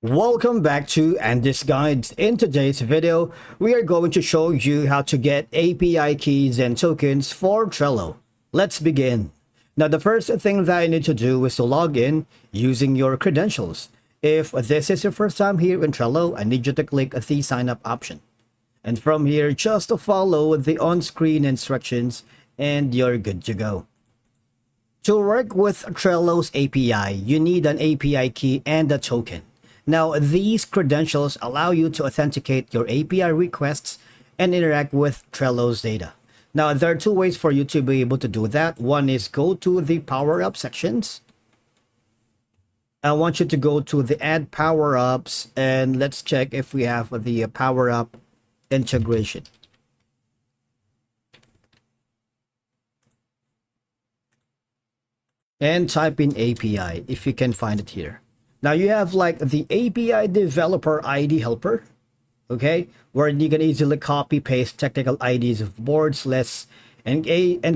Welcome back to Andy's Guides. In today's video, we are going to show you how to get API keys and tokens for Trello. Let's begin. Now, the first thing that you need to do is to log in using your credentials. If this is your first time here in Trello, I need you to click the sign up option. And from here, just to follow the on-screen instructions and you're good to go. To work with Trello's API, you need an API key and a token. Now, these credentials allow you to authenticate your API requests and interact with Trello's data. Now, there are two ways for you to be able to do that. One is go to the Power Up sections. I want you to go to the Add Power Ups and let's check if we have the Power Up integration. And type in API if you can find it here. Now you have like the API developer ID helper, okay, where you can easily copy paste technical IDs of boards, lists, and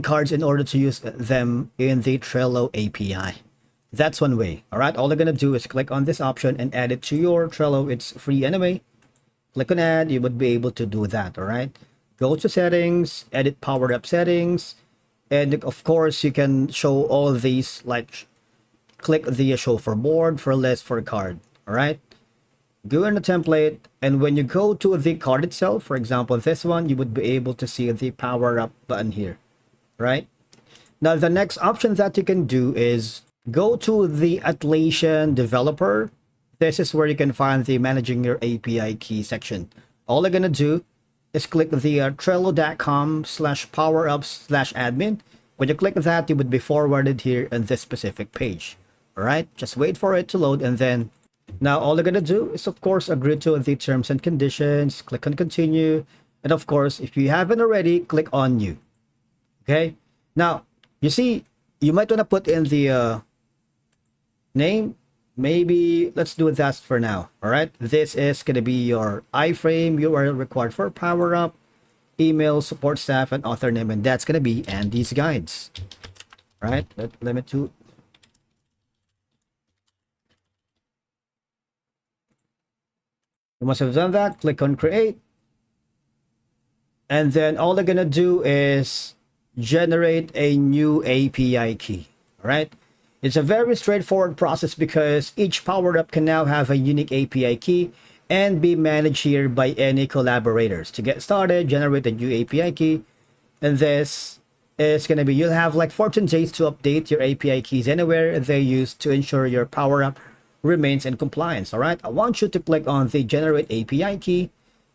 cards in order to use them in the Trello API. That's one way. All right, all you're gonna do is click on this option and add it to your Trello. It's free anyway. Click on add, you would be able to do that. All right, go to settings, edit powered up settings, and of course you can show all of these, like click the show for board, for list, for card. All right, go in the template, and when you go to the card itself, for example this one, you would be able to see the power up button here. Right now, the next option that you can do is go to the Atlassian developer. This is where you can find the managing your API key section. All you're gonna do is click the trello.com/powerups/admin. When you click that, you would be forwarded here in this specific page. All right, just wait for it to load, and then now all you're gonna do is of course agree to the terms and conditions, click on continue, and of course if you haven't already, click on new. Okay, now you see you might want to put in the name. Maybe let's do that for now. All right, this is going to be your iframe URL required for power up, email, support staff, and author name, and that's going to be Andy's Guides. All right, limit to once you've done that, click on create, and then all they're going to do is generate a new API key. All right, it's a very straightforward process because each powered up can now have a unique API key and be managed here by any collaborators. To get started, generate a new API key, and this is going to be, you'll have like 14 days to update your API keys anywhere they use to ensure your power up remains in compliance. All right, I want you to click on the generate API key,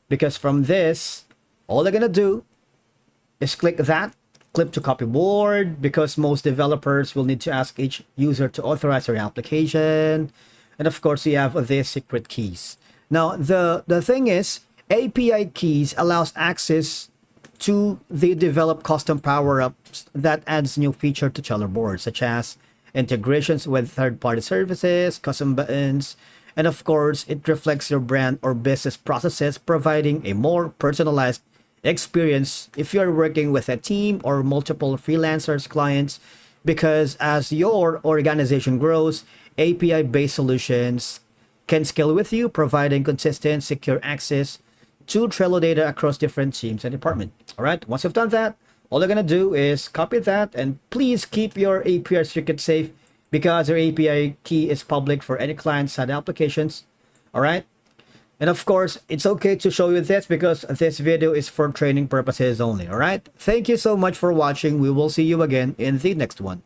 because from this, all they're going to do is click that, clip to copy board, because most developers will need to ask each user to authorize their application. And of course, you have the secret keys. Now, the thing is, API keys allows access to the developed custom power-ups that adds new feature to Trello boards, such as integrations with third-party services, custom buttons, and of course, it reflects your brand or business processes, providing a more personalized experience if you're working with a team or multiple freelancers clients, because as your organization grows, API based solutions can scale with you, providing consistent secure access to Trello data across different teams and departments. All right, once you've done that, all you're gonna do is copy that, and please keep your API secret safe because your API key is public for any client-side applications. All right, and of course, it's okay to show you this because this video is for training purposes only. All right, thank you so much for watching. We will see you again in the next one.